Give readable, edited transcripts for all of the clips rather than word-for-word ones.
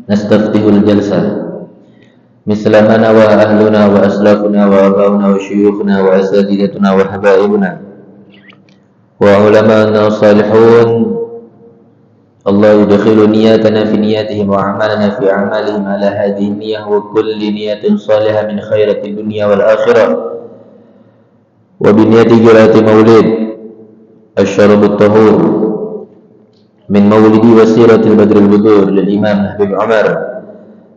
نستفتح الجلسة مثل ما نوى أهلنا وأسلافنا وآباؤنا وشيوخنا وأساتذتنا وحبائبنا وعلماءنا الصالحون. الله يدخل نياتنا في نياتهم وأعمالنا في أعمالهم على هذه النية وكل نية صالحة من خيرة الدنيا والآخرة وبنية جرات مولد الشرب الطهور من مولد وسيرة البدر البدور للإمام حبيب عمر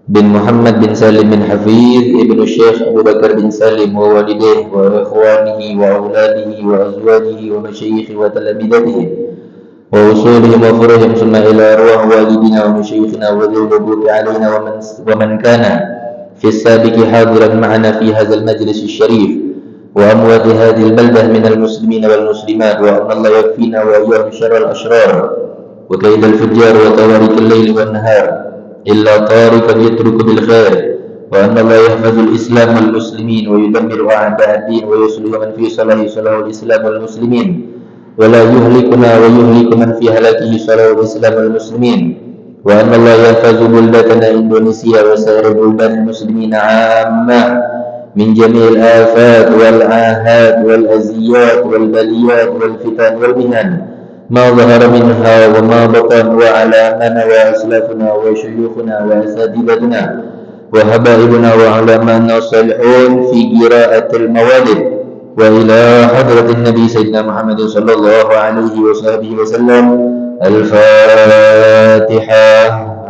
بن محمد بن سالم بن حفيظ ابن الشيخ أبو بكر بن سالم ووالديه وإخوانه وأولاده وأزواجه ومشايخه وتلامذته ووصولهم وفرهم ثم إلى أرواح والدنا ومشايخنا وذوي الوجود علينا ومن كان في السابق حاضرا معنا في هذا المجلس الشريف وأموات هذه البلدة من المسلمين والمسلمات، وأن الله يكفينا وإياهم شر الأشرار وكيد الفجار وطوارق الليل والنهار إلا طارقا يترك بالخير، وأن الله يحفظ الإسلام والمسلمين ويدمر أعداء الدين ويصلح من في صلاحه صلاح الإسلام والمسلمين ولا يهلكنا ويهلك من في هلاكه صلاح الإسلام والمسلمين، وأن الله يحفظ بلدتنا إندونيسيا وسائر بلدان المسلمين عامة من جميع الآفات والعاهات والأذيات والبليات والفتن والمهن ما ظهر منها وما بطن، وعلى من وأسلافنا وشيوخنا وأساتذتنا وحبائبنا وعلماءنا الصالحون في قراءة الموالد وإلى حضرة النبي سيدنا محمد صلى الله عليه وصحبه وسلم. الفاتحة.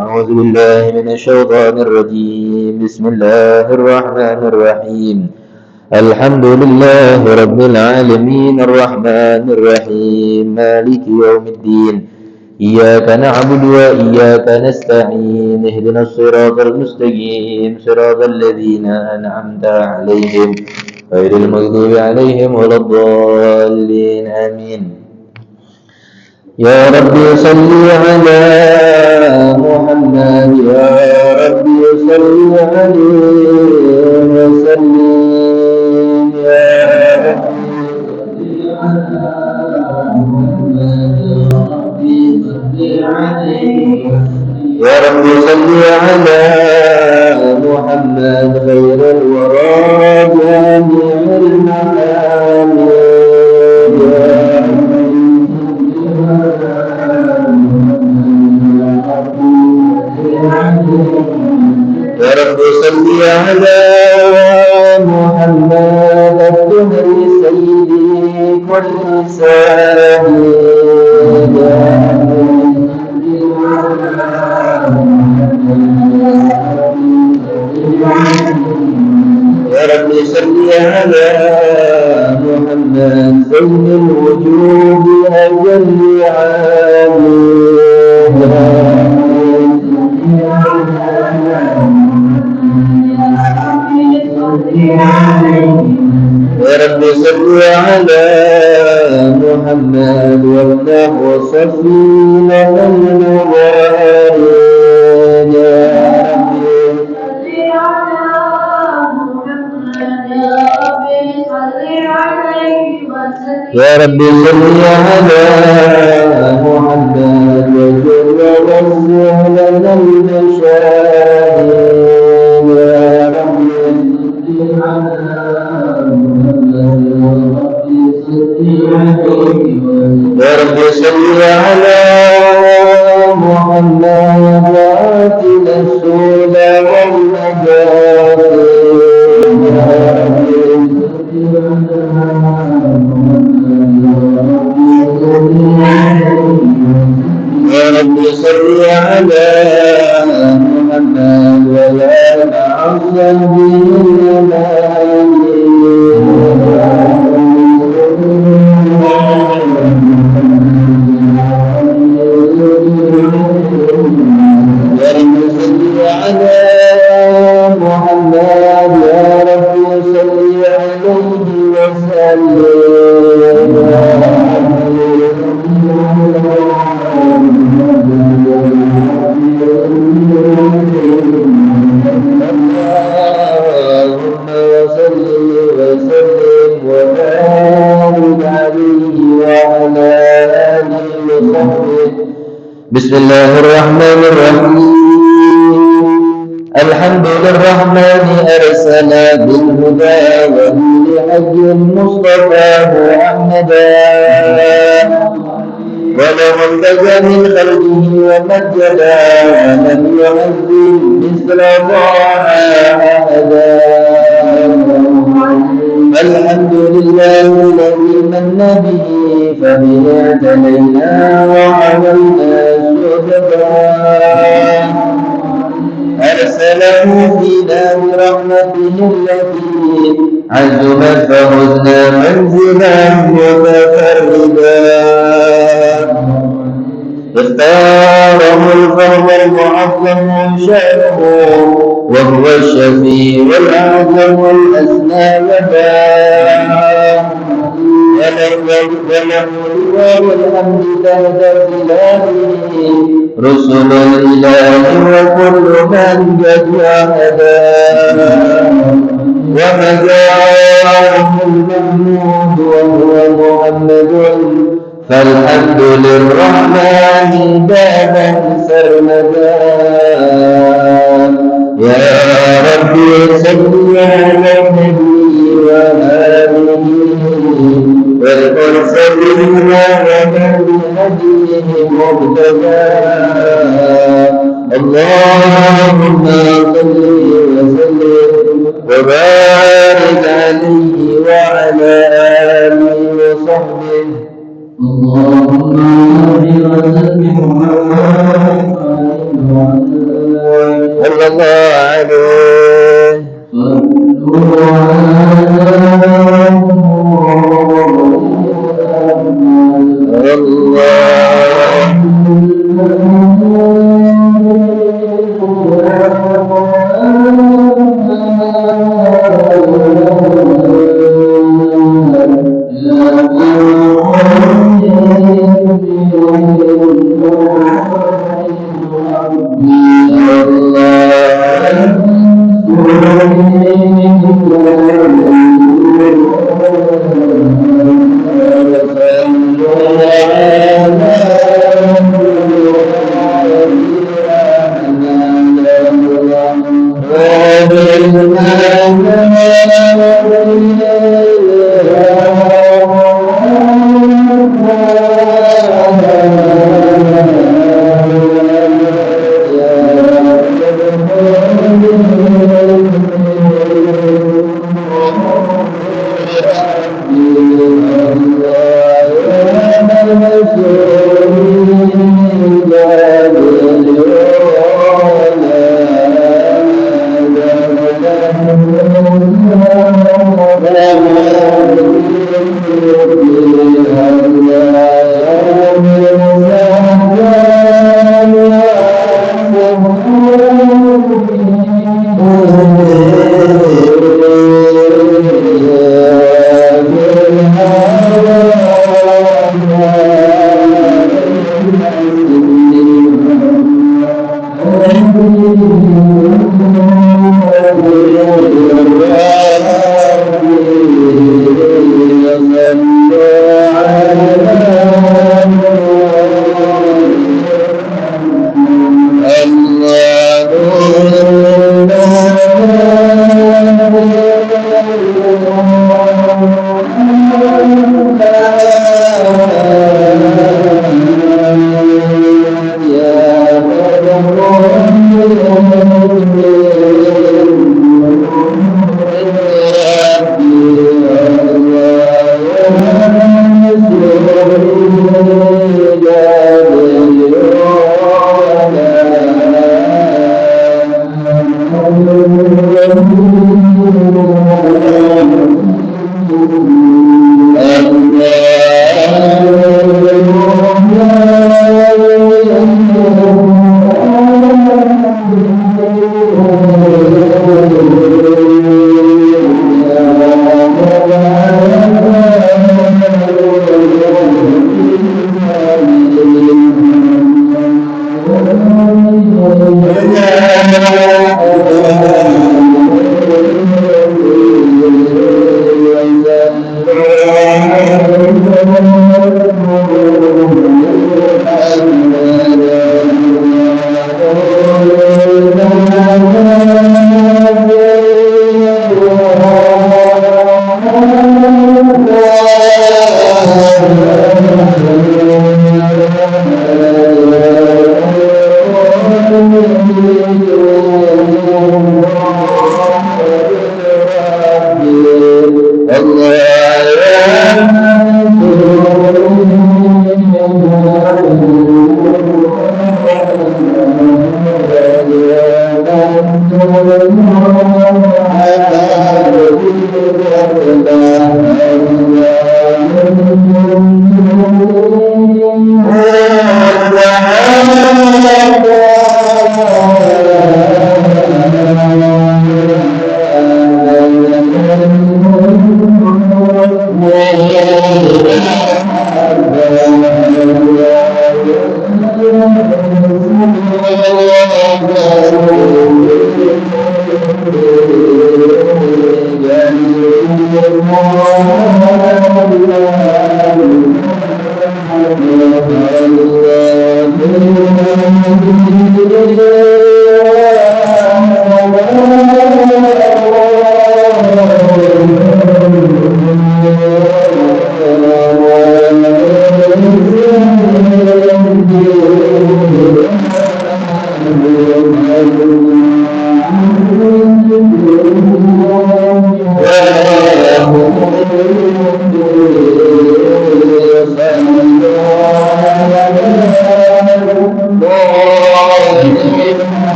أعوذ بالله من الشيطان الرجيم. بسم الله الرحمن الرحيم. الحمد لله رب العالمين الرحمن الرحيم مالك يوم الدين إياك نعبد وإياك نستعين اهدنا الصراط المستقيم صراط الذين أنعمت عليهم غير المغضوب عليهم ولا الضالين آمين. يا ربي صل على محمد يا ربي صل عليه وسلم يا رب صل على محمد خير الورى جامع المعاني يا رب صل على محمد الدهر سيدي كل سامي يا رب صل على محمد زين الوجود أجل عالي يا رب صل على محمد وامنح وصفينا المبارك يا رب صل على محمد وجل ووسع لنا المشاهد يا رب صل على محمد وآتنا السهل والنجاة يا رب صل على محمد ولا تعصم به اللهم صل الله الرحمن الرحيم الحمد للرحمن أرسل بالهدى ودين حج المصطفى محمدا ولو انتجى من خلقه ومجدا ولم يعزم مثل طه أحدا الحمد لله الذي من به فبه اعتنينا وعملنا سددا أرسله فينا برحمته التي عزمت فهزنا منزلا متفردا اختاره الفرد المعظم شأنه وهو الشفيع الأعظم والأسنى مداه وله والحمد تحت ظلاله رسل الإله وكل من قد وهداه ومجاعه المحمود وهو محمد فالحمد للرحمن داما سرمدا يا ربي صل على النبي وآله والمرسلين ومن بهديه مهتدى اللهم صل وسلم وبارك عليه وعلى آله وصحبه اللهم صل وسلم وبارك صلى الله عليه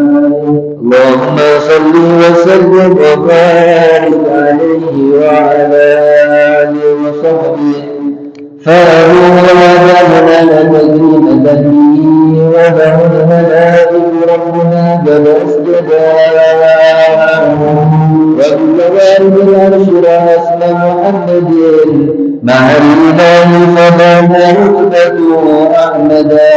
اللهم صل وسلم وبارك عليه وعلى آله وصحبه فهو وجعلنا للذين به وله الملائكة ربنا بل اسجدا وكذلك الأبشر اسم محمد مع الإله فما رتبته أحمدا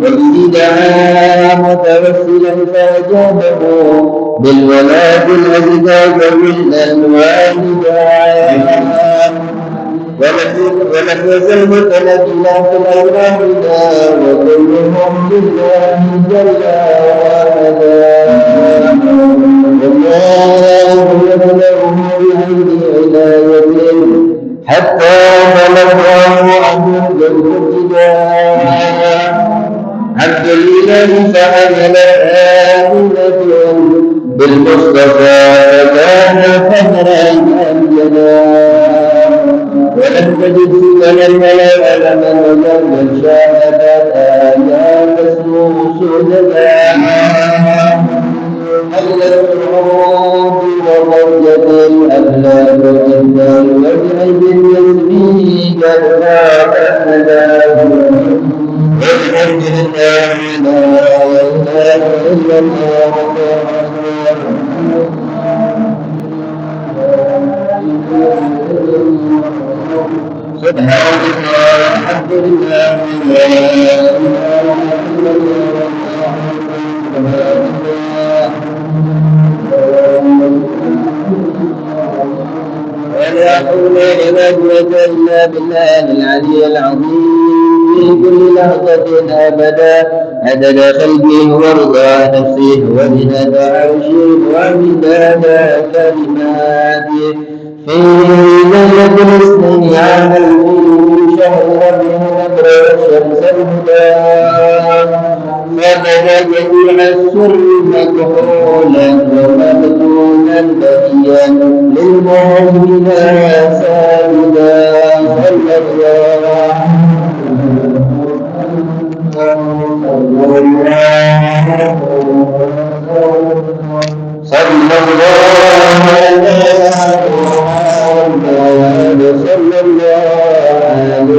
وإذ دعا متوسلا فأجابه بالولاة الأزداد بالألوان دعا ولم يزل متنبلا في الأولادنا وكلهم لله جل وعلا والله يبلغه بعين عناية حتى بلغه عنه الابتداء عبد الإله فعمل آمنة بالمصطفى فكان فهرا أمجدا ولم تجد سكنا ولا ألما ولم شاهدت آيات اسمه سجدا حلت العروض وضجت الأبلاد عند الوجع بالتسبيح كالغاب أحمدا والحمد لله لا إله إلا الله سبحان الله الحمد لله لا إله إلا الله حول ولا قوة إلا بالله العلي العظيم في كل لحظة أبدا عدد خلقه ورضا نفسه وزنة عرشه ومداد كلماته في ليلة الاثنين عام الفيل شهر ربيع الأبرار الشمس الهدى فبدا جميع السر مكحولا ومبدونا بديا للمؤمنين ساجدا صلى الله صلى الله عليه صلى الله عليه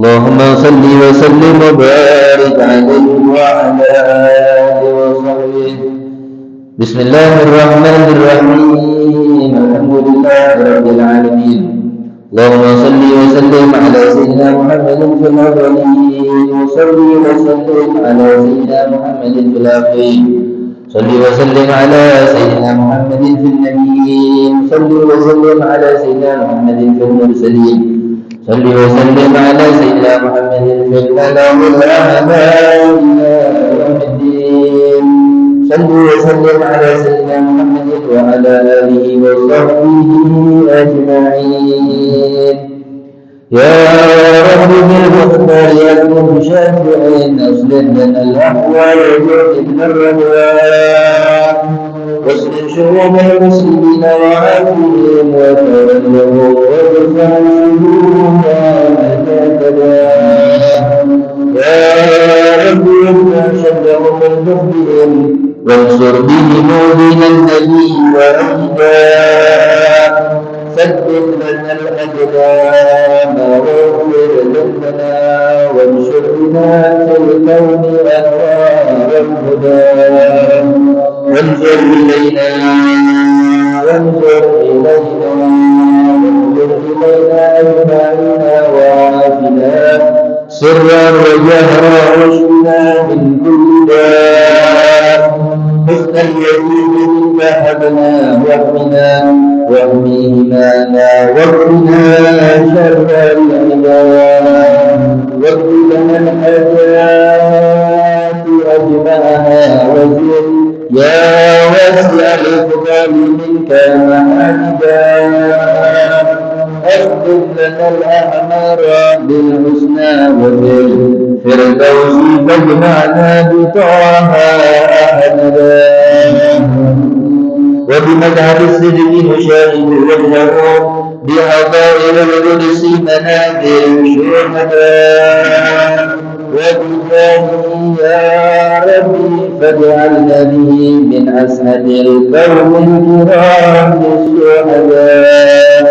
اللهم صل وسلم وبارك عليه وعلى آله وصحبه. بسم الله الرحمن الرحيم. الحمد لله رب العالمين. اللهم صل وسلم على سيدنا محمد في الأولين، وصل وسلم على سيدنا محمد في الآخرين. صل وسلم على سيدنا محمد في النبيين. صل وسلم على سيدنا محمد في المرسلين. صل وسلم على سيدنا محمد في الملأ الأعلى إلى يوم الدين. صل وسلم على سيدنا محمد وعلى آله وصحبه أجمعين. يا رب بالمختار يكن شافعين، أصلح لنا الأحوال وجعلنا الرضوان، واصلح شؤون المسلمين وعافهم وتولهم وارفع شرورا متى. يا رب ارفع شرهم من بغضهم، وانصر بهم دين النبي وعيدا. ثبت لنا الأقدام واغفر لنا، وانشر بنا في الكون أنوار الهدى. وانظر إلينا وانظر إلينا وانظر إلينا أجمعنا وعافنا سرا وجهرا، واشفنا من كل داء. حسن اليقين منك حبنا واحمنا واحم إيمانا، واكفنا شر العباد. واغفر لنا الحاجات أجمعها وزد يا واسع الفضل منك محمدا. اغفر لنا الأعمار بالحسنى وبالفردوس، فاجمعنا بطه أحمدا. وبمذهب الصدق نشاهد وجهه، بحضائر القدس منابر الشهداء. وبجاهه يا ربي فاجعلنا به من أسعد القوم الكرام الشهداء.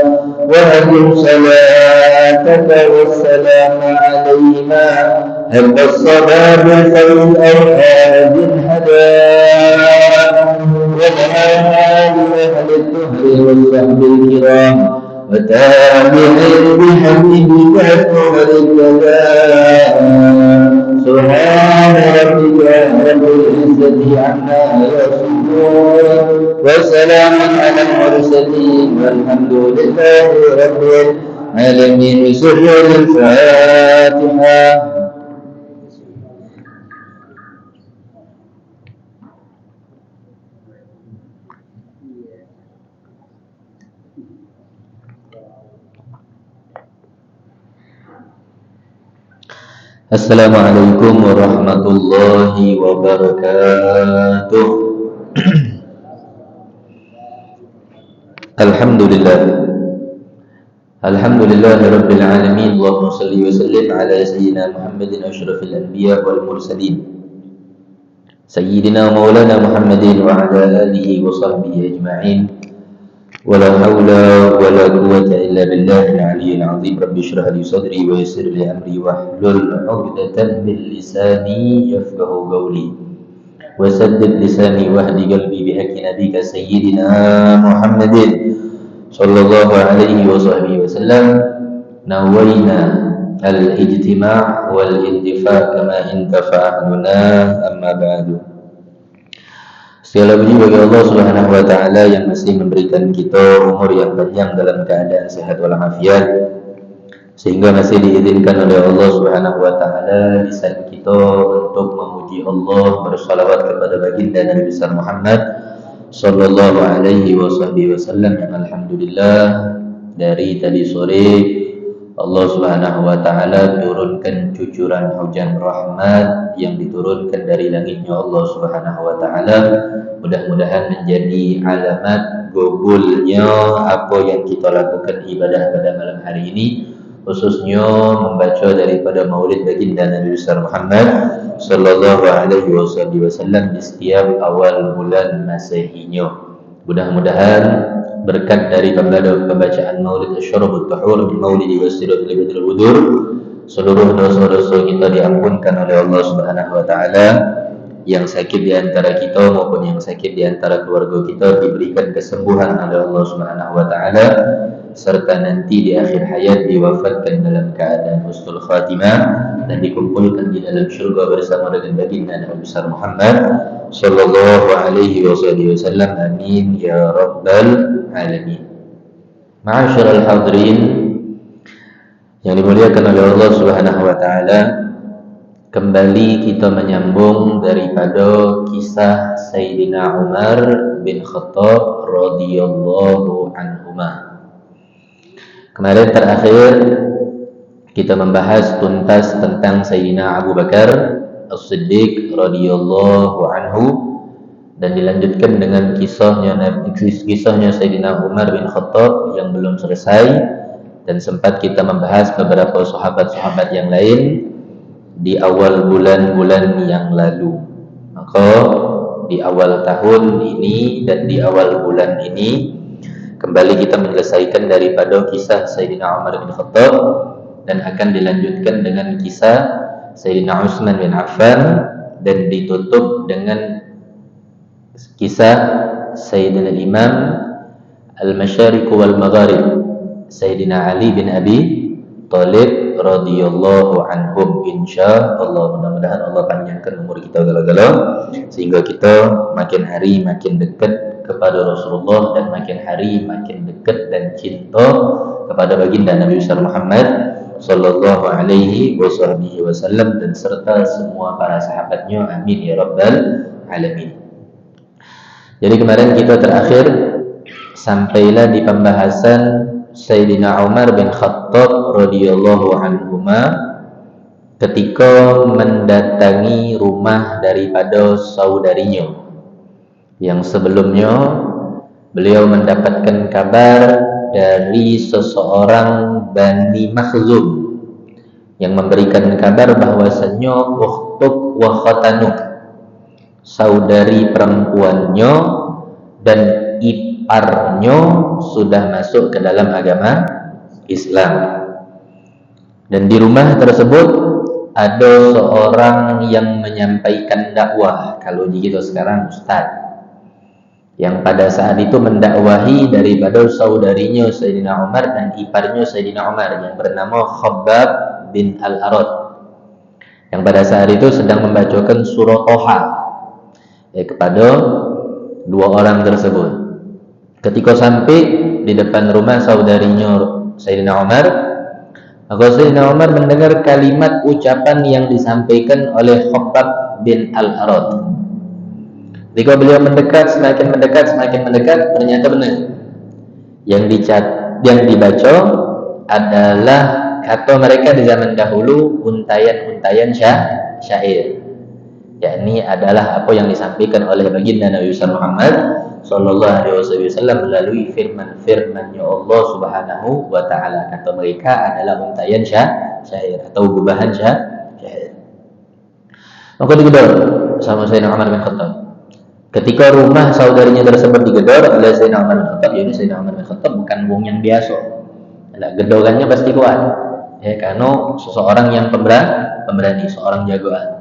وهدم صلاتك والسلام عليهما هب الصباب خير الأوهاد الهدى. والآل أهل الدهر والصحب الكرام، وتابعين بحبيبك الطهر الجزاء. سبحان ربك رب العزة العزة عما يصفون وسلام على المرسلين والحمد لله رب العالمين. سر الفاتحة. Assalamualaikum warahmatullahi wabarakatuh. Alhamdulillah rabbil alamin. Allahumma salli wa sallim ala sayyidina Muhammadin asyrafil anbiya wal mursalin sayyidina maulana Muhammadin wa ala alihi wa sahbihi ajma'in. ولا حول ولا قوة إلا بالله العلي العظيم. رب اشرح لي صدري ويسر لي أمري واحلل عقدة من لساني يفقه قولي وسدد لساني واهد قلبي بحق نبيك سيدنا محمد صلى الله عليه وصحبه وسلم. نوينا الاجتماع والانتفاع كما انتفع أهلنا. أما بعد. Segala puji bagi Allah Subhanahu wa taala yang masih memberikan kita umur yang panjang dalam keadaan sehat walafiat, sehingga masih diizinkan oleh Allah Subhanahu wa taala lisan kita untuk memuji Allah, bersalawat kepada baginda Nabi besar Muhammad sallallahu alaihi wasallam yang alhamdulillah dari tadi sore Allah Subhanahu wa taala turunkan cucuran hujan rahmat yang diturunkan dari langitnya Allah Subhanahu wa taala. Mudah-mudahan menjadi alamat gugulnya apa yang kita lakukan ibadah pada malam hari ini, khususnya membaca daripada maulid baginda Nabi besar Muhammad sallallahu alaihi wasallam di setiap awal bulan Masehinya. Mudah-mudahan berkat dari pembacaan maulid asyarabut tahur min maulidi wasiratul badrul wudur, seluruh dosa-dosa kita diampunkan oleh Allah Subhanahu wa taala. Yang sakit di antara kita maupun yang sakit di antara keluarga kita diberikan kesembuhan oleh Allah Subhanahu wa taala, serta nanti di akhir hayat diwafatkan dalam keadaan husnul khatimah dan dikumpulkan di dalam syurga bersama dengan baginda Nabi besar Muhammad sallallahu alaihi wasallam. Amin ya rabbal alamin. Ma'asyiral hadirin yang dimuliakan oleh Allah Subhanahu wa taala, kembali kita menyambung daripada kisah Sayyidina Umar bin Khattab radhiyallahu anhuma. Kemarin terakhir kita membahas tuntas tentang Sayyidina Abu Bakar As-Siddiq radhiyallahu anhu, dan dilanjutkan dengan kisahnya Sayyidina Umar bin Khattab yang belum selesai, dan sempat kita membahas beberapa sahabat-sahabat yang lain di awal bulan-bulan yang lalu. Maka di awal tahun ini dan di awal bulan ini kembali kita menyelesaikan daripada kisah Sayyidina Umar bin Khattab, dan akan dilanjutkan dengan kisah Sayyidina Utsman bin Affan, dan ditutup dengan kisah Sayyidina Imam Al-Masyariq wal Magharib Sayyidina Ali bin Abi Thalib radhiyallahu anhum. Insyaallah, mudah-mudahan Allah panjangkan umur kita gala-gala sehingga kita makin hari makin dekat kepada Rasulullah dan makin hari makin dekat dan cinta kepada baginda Nabi besar Muhammad sallallahu alaihi wasallam dan serta semua para sahabatnya. Amin ya rabbal alamin. Jadi kemarin kita terakhir sampailah di pembahasan Sayyidina Umar bin Khattab radhiyallahu anhuma ketika mendatangi rumah daripada saudarinya yang sebelumnya beliau mendapatkan kabar dari seseorang Bani Makhzum yang memberikan kabar bahwasanya ukhtuk wa khatanuk, saudari perempuannya dan iparnya sudah masuk ke dalam agama Islam. Dan di rumah tersebut ada seorang yang menyampaikan dakwah, kalau gitu sekarang ustaz, yang pada saat itu mendakwahi daripada saudarinya Sayyidina Umar dan iparnya Sayyidina Umar yang bernama Khabbab bin Al-Arad, yang pada saat itu sedang membacakan surah Toha. kepada dua orang tersebut. Ketika sampai di depan rumah saudarinya Sayyidina Umar, maka Sayyidina Umar mendengar kalimat ucapan yang disampaikan oleh Khabbab bin Al-Arad. Ketika beliau semakin mendekat, ternyata benar. Yang dibaca adalah kata mereka di zaman dahulu untayan-untayan syair. Yakni adalah apa yang disampaikan oleh baginda Nabi Muhammad sallallahu alaihi wasallam melalui firman-firman-Nya Allah Subhanahu wa taala. Kata mereka adalah untayan syair atau gubahan syair. Maka digedor sama Sayyidina Umar bin Khattab. Ketika rumah saudarinya tersebut digedor oleh Sayyidina Umar bin Khattab, jadi Sayyidina Umar bin Khattab bukan wong yang biasa. Gedorannya pasti kuat. Karena seseorang yang pemberani, seorang jagoan.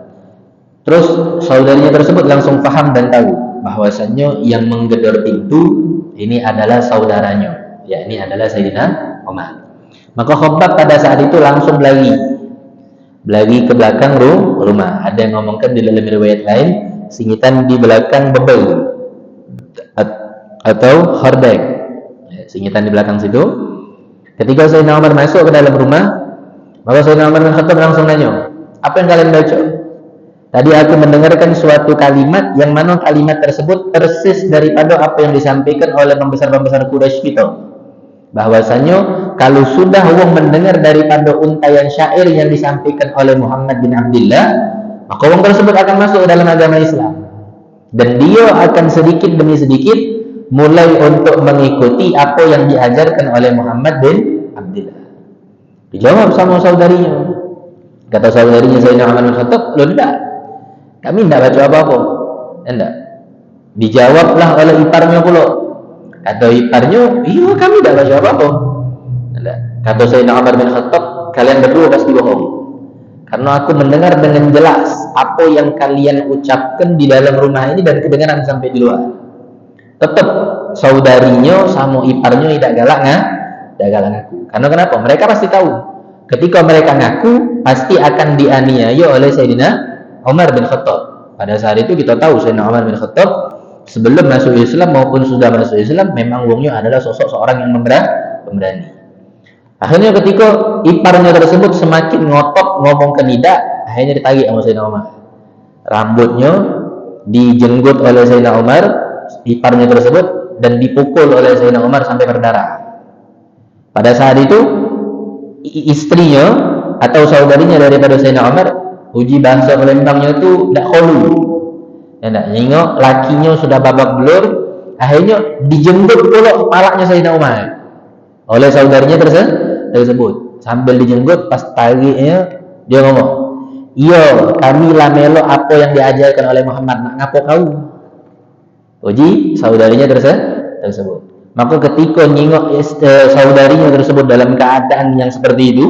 Terus saudarinya tersebut langsung paham dan tahu bahwasannya yang menggedor pintu ini adalah saudaranya, yakni adalah Sayyidina Umar. Maka Khabbab pada saat itu langsung lagi ke belakang rumah. Ada yang ngomongkan di dalam riwayat lain, singitan di belakang bebel atau hordeng, singitan di belakang situ. Ketika Sayyidina Umar masuk ke dalam rumah, maka Sayyidina Umar bin Khattab langsung nanya, apa yang kalian baca? Tadi aku mendengarkan suatu kalimat yang mana kalimat tersebut persis daripada apa yang disampaikan oleh pembesar-pembesar Quraisy kita. Bahwasanya kalau sudah wong mendengar daripada untayan syair yang disampaikan oleh Muhammad bin Abdullah, maka wong tersebut akan masuk dalam agama Islam. Dan dia akan sedikit demi sedikit mulai untuk mengikuti apa yang diajarkan oleh Muhammad bin Abdullah. Dijawab sama saudarinya. Kata saudarinya Sayyidina Umar bin Khattab, "Loh tidak. Kami tidak baca apa-apa." Tidak. Dijawablah oleh iparnya pula. Kata iparnya, "Iya, kami tidak baca apa-apa." Tidak. Kata Sayyidina Umar bin Khattab, "Kalian berdua pasti bohong. Karena aku mendengar dengan jelas apa yang kalian ucapkan di dalam rumah ini dan kedengaran sampai di luar." Tetap saudarinya sama iparnya tidak galak ngaku. Karena kenapa? Mereka pasti tahu ketika mereka ngaku pasti akan dianiaya oleh Sayyidina Umar bin Khattab. Pada saat itu kita tahu Sayyidina Umar bin Khattab sebelum masuk Islam maupun sudah masuk Islam memang wongnya adalah sosok seorang yang pemberani. Akhirnya ketika iparnya tersebut semakin ngotot ngomong ke tidak, akhirnya ditagih sama Sayyidina Umar. Rambutnya dijenggut oleh Sayyidina Umar, iparnya tersebut, dan dipukul oleh Sayyidina Umar sampai berdarah. Pada saat itu istrinya atau saudarinya daripada Sayyidina Umar, uji bahasa Palembangnya itu tidak kholu, tidak nyingok, lakinya sudah babak belur, akhirnya dijenggut pula kepalanya Sayyidina Umar oleh saudarinya tersebut. Sambil dijenggut, pas tagihnya dia ngomong, "Iya, kami lamelo apa yang diajarkan oleh Muhammad, nak ngapo kau?" Uji saudarinya tersebut. Maka ketika nyingok saudarinya tersebut dalam keadaan yang seperti itu,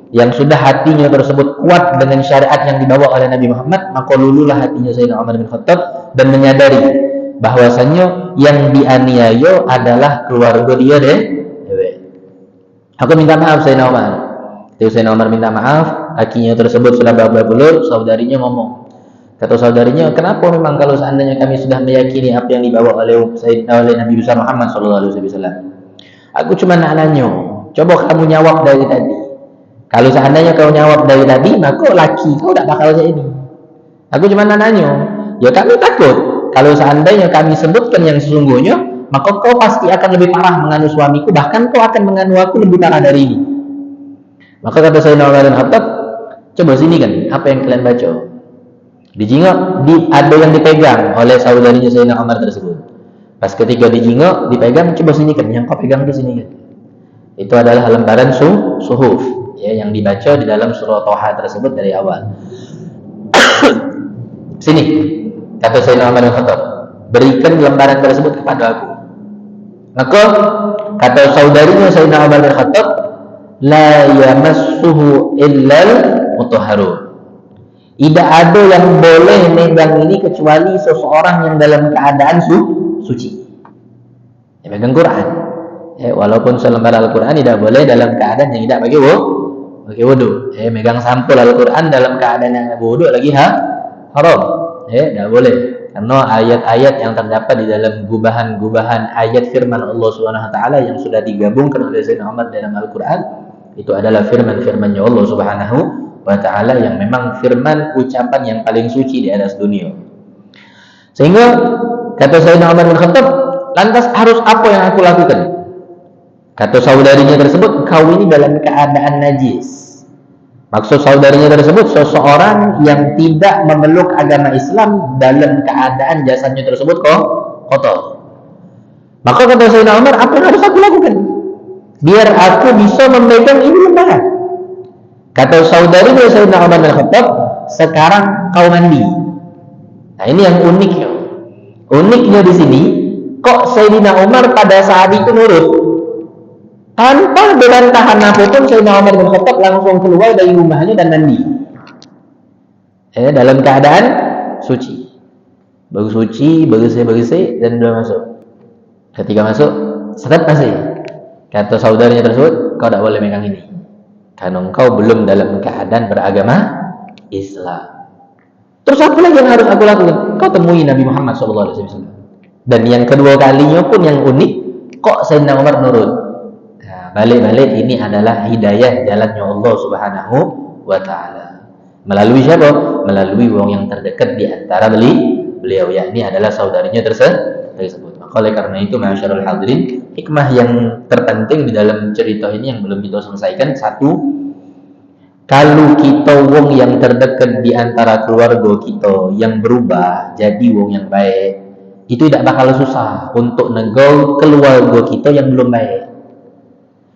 yang sudah hatinya tersebut kuat dengan syariat yang dibawa oleh Nabi Muhammad, maka lululah hatinya Sayyidina Umar bin Khattab dan menyadari bahwasannya yang dianiaya adalah keluarga dia deh. Aku minta maaf Sayyidina Umar. Sayyidina Umar minta maaf, lakinya tersebut sudah babak belur, saudarinya ngomong. Kata saudarinya, "Kenapa memang kalau seandainya kami sudah meyakini apa yang dibawa oleh Nabi besar Muhammad sallallahu alaihi wasallam? Aku cuma nak nanya, coba kamu jawab dari tadi. Kalau seandainya kau jawab dari tadi, maka laki kau tak bakal jadi ini. Aku cuma nak nanya, ya kami takut kalau seandainya kami sebutkan yang sesungguhnya, maka kau pasti akan lebih parah menganu suamiku, bahkan kau akan menganu aku lebih parah dari ini." Maka kata Sayyidina Umar bin Khattab, "Coba sini kan, apa yang kalian baca?" Dijingok, ada yang dipegang oleh saudarinya Sayyidina Umar tersebut. Pas ketika dijingok, dipegang, "Coba sini kan, yang kau pegang itu sini kan." Itu adalah lembaran suhuf, ya, yang dibaca di dalam surah Thaha tersebut dari awal. "Sini," kata Sayyidina Umar bin Khattab, "berikan lembaran tersebut kepada aku." Maka kata saudarinya Sayyidina Umar bin Khattab, "La yamassuhu illal mutahharun." Tidak ada yang boleh megang ini kecuali seseorang yang dalam keadaan suci. Ya, megang Quran. Ya, walaupun selembar Al-Quran tidak boleh dalam keadaan yang tidak pakai wudu. Megang sampul Al-Quran dalam keadaan yang wudu lagi haram. Ya, tidak boleh. Karena ayat-ayat yang terdapat di dalam gubahan-gubahan ayat firman Allah Subhanahu wa taala yang sudah digabungkan oleh Sayyidina Umar dalam Al-Qur'an itu adalah firman-firman Allah Subhanahu wa taala yang memang firman ucapan yang paling suci di atas dunia. Sehingga kata Sayyidina Umar bin Khattab, lantas harus apa yang aku lakukan? Kata saudarinya tersebut, kau ini dalam keadaan najis. Maksud saudarinya tersebut seseorang yang tidak memeluk agama Islam dalam keadaan jasadnya tersebut kok kotor. Maka kata Sayyidina Umar, apa yang harus aku lakukan? Biar aku bisa memegang ini lembaran. Kata saudarinya Sayyidina Umar bin Khattab, sekarang kau mandi. Nah ini yang uniknya. Uniknya di sini, kok Sayyidina Umar pada saat itu nurut? Tanpa berantakan apapun, Sayyidina Umar bin Khattab langsung keluar dari rumahnya dan mandi. Dalam keadaan suci. Bersuci, bersih-bersih, dan sudah masuk. Ketika masuk, seret masih. Kata saudaranya tersebut, kau tak boleh megang ini. Karena engkau belum dalam keadaan beragama Islam. Terus apa lagi yang harus aku lakukan? Kau temui Nabi Muhammad SAW. Dan yang kedua kalinya pun yang unik, kok Sayyidina Umar nurut? Balik-balik ini adalah hidayah jalannya Allah Subhanahu wa taala. Melalui siapa? Melalui wong yang terdekat di antara beliau, yakni adalah saudarinya tersebut. Maka oleh karena itu, ma'asyiral hadirin, hikmah yang terpenting di dalam cerita ini yang belum kita selesaikan, satu, kalau kita wong yang terdekat di antara keluarga kita yang berubah jadi wong yang baik, itu tidak bakal susah untuk nego keluarga kita yang belum baik.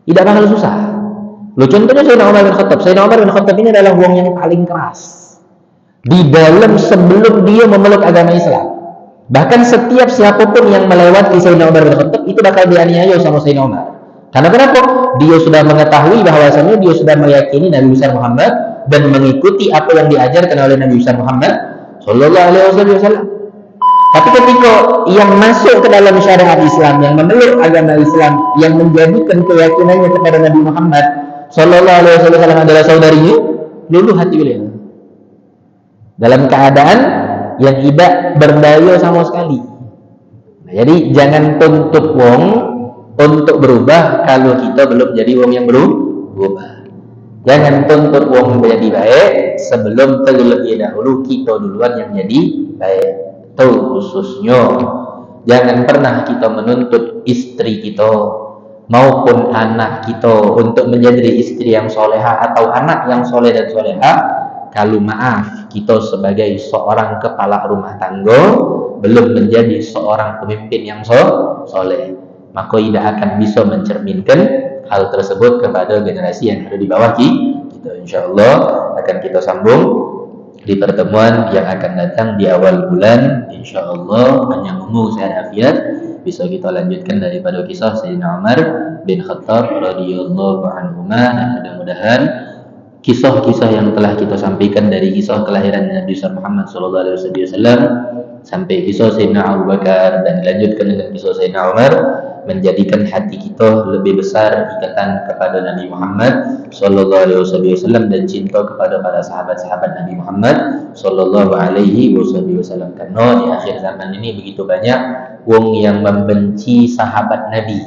Tidak bakal susah. Lo contohnya Sayyidina Umar bin Khattab. Sayyidina Umar bin Khattab ini adalah wong yang paling keras di dalam sebelum dia memeluk agama Islam. Bahkan setiap siapapun yang melewati Sayyidina Umar bin Khattab itu bakal dianiaya sama Sayyidina Umar. Karena kenapa? Dia sudah mengetahui bahwasanya dia sudah meyakini Nabi besar Muhammad dan mengikuti apa yang diajarkan oleh Nabi besar Muhammad sallallahu alaihi wasallam. Tapi ketika yang masuk ke dalam syariat Islam, yang memeluk agama Islam, yang menjadikan keyakinannya kepada Nabi Muhammad sallallahu alaihi wasallam adalah saudarinya, luluh hati beliau. Dalam keadaan yang tidak berdaya sama sekali. Nah, jadi jangan tuntut wong untuk berubah kalau kita belum jadi wong yang berubah. Jangan tuntut wong menjadi baik sebelum terlebih dahulu kita duluan yang jadi baik. Tahu khususnya jangan pernah kita menuntut istri kita maupun anak kita untuk menjadi istri yang soleha atau anak yang soleh dan soleha kalau maaf kita sebagai seorang kepala rumah tangga belum menjadi seorang pemimpin yang soleh, maka tidak akan bisa mencerminkan hal tersebut kepada generasi yang ada di bawah kita. Insyaallah akan kita sambung di pertemuan yang akan datang di awal bulan, insyaallah panjang umur sehat afiat, bisa kita lanjutkan daripada kisah Sayyidina Umar bin Khattab radhiyallahu anhu, dan mudah-mudahan kisah-kisah yang telah kita sampaikan dari kisah kelahiran Nabi Muhammad sallallahu alaihi wasallam sampai kisah Sayyidina Abu Bakar dan dilanjutkan dengan kisah Sayyidina Umar menjadikan hati kita lebih besar ikatan kepada Nabi Muhammad sallallahu alaihi wasallam dan cinta kepada para sahabat-sahabat Nabi Muhammad sallallahu alaihi wasallam. Karena di akhir zaman ini begitu banyak wong yang membenci sahabat Nabi,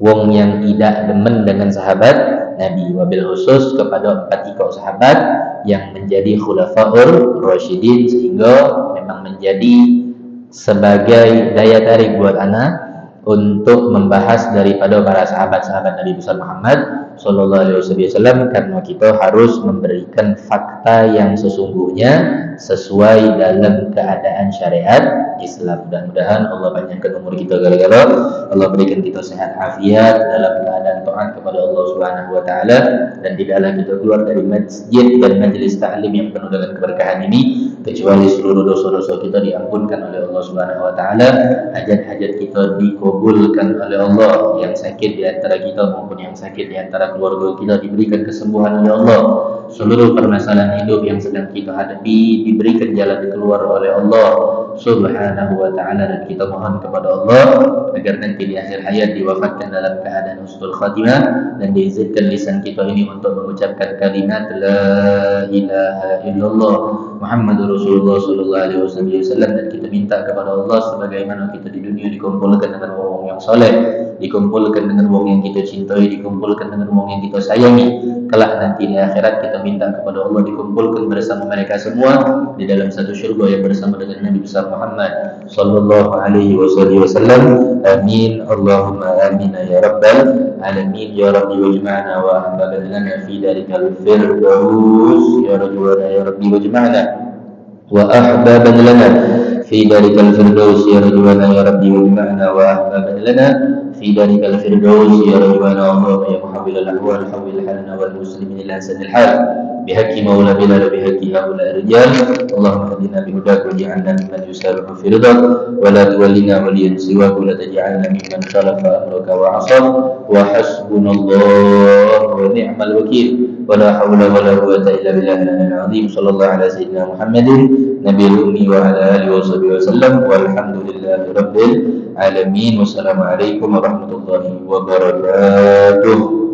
wong yang tidak demen dengan sahabat Nabi, wabil khusus kepada 4 ikut sahabat yang menjadi khulafaur rasyidin, sehingga memang menjadi sebagai daya tarik buat anak untuk membahas daripada para sahabat-sahabat Nabi besar Muhammad sallallahu alaihi wasallam, karena kita harus memberikan fakta yang sesungguhnya sesuai dalam keadaan syariat Islam. Mudah-mudahan Allah panjangkan umur kita gara-gara Allah berikan kita sehat afiat dalam keadaan taat kepada Allah Subhanahu wa taala, dan tidaklah kita keluar dari masjid dan majelis ta'lim yang penuh dengan keberkahan ini kecuali seluruh dosa-dosa kita diampunkan oleh Allah Subhanahu wa taala, hajat-hajat kita dikabulkan oleh Allah, yang sakit di antara kita maupun yang sakit di antara keluarga kita diberikan kesembuhan oleh Allah, seluruh permasalahan hidup yang sedang kita hadapi diberikan jalan keluar oleh Allah Subhanahu wa taala, dan kita mohon kepada Allah agar nanti di akhir hayat diwafatkan dalam keadaan husnul khatimah dan diizinkan lisan kita ini untuk mengucapkan kalimat la ilaha illallah Muhammadur Rasulullah sallallahu alaihi wasallam, dan kita minta kepada Allah sebagaimana kita di dunia dikumpulkan dengan orang yang saleh, dikumpulkan dengan orang yang kita cintai, dikumpulkan dengan orang yang kita sayangi. Kelak nanti di akhirat kita minta kepada Allah dikumpulkan bersama mereka semua di dalam satu syurga yang bersama dengan Nabi besar Muhammad sallallahu alaihi wasallam. Amin Allahumma amin ya rabbal alamin ya rabbi wajma'na wa ahbaban lana fi dalikal firdaus ya rajwana ya rabbi wajma'na wa ahbaban lana fi dalikal firdaus ya rajwana ya rabbi wajma'na wa ahbaban lana في ذلك الفردوس يا رجوان الله يا محول الأحوال حول حالنا والمسلمين إلى أحسن الحال بحق مولى بلال بحق هؤلاء الرجال. اللهم اهدنا بهداك واجعلنا ممن يسارع في رضاك ولا تولنا وليا سواك ولا تجعلنا ممن خالف أمرك وعصاك وحسبنا الله ونعم الوكيل ولا حول ولا قوة إلا بالله العلي العظيم. صلى الله على سيدنا محمد نبي الأمي وعلى آله وصحبه وسلم والحمد لله رب العالمين. Wassalamu alaikum warahmatullahi wabarakatuh.